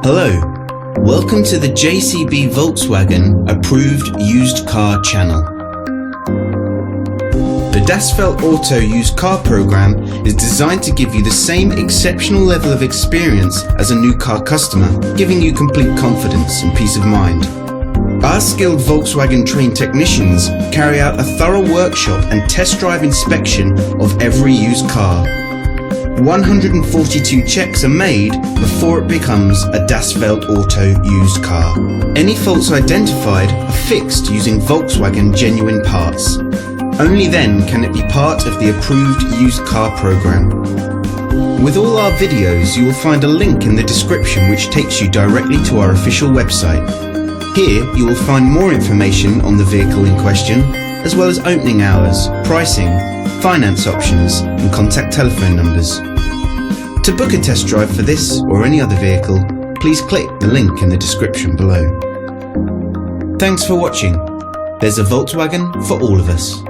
Hello, welcome to the JCB Volkswagen Approved Used Car channel. The aftersales used car program is designed to give you the same exceptional level of experience as a new car customer, giving you complete confidence and peace of mind. Our skilled Volkswagen trained technicians carry out a thorough workshop and test drive inspection of every used car. 142 checks are made before it becomes a aftersales used car. Any faults identified are fixed using Volkswagen genuine parts. Only then can it be part of the approved used car program. With all our videos, you will find a link in the description which takes you directly to our official website. Here you will find more information on the vehicle in question, as well as opening hours, pricing, finance options and contact telephone numbers. To book a test drive for this or any other vehicle, please click the link in the description below. Thanks for watching. There's a Volkswagen for all of us.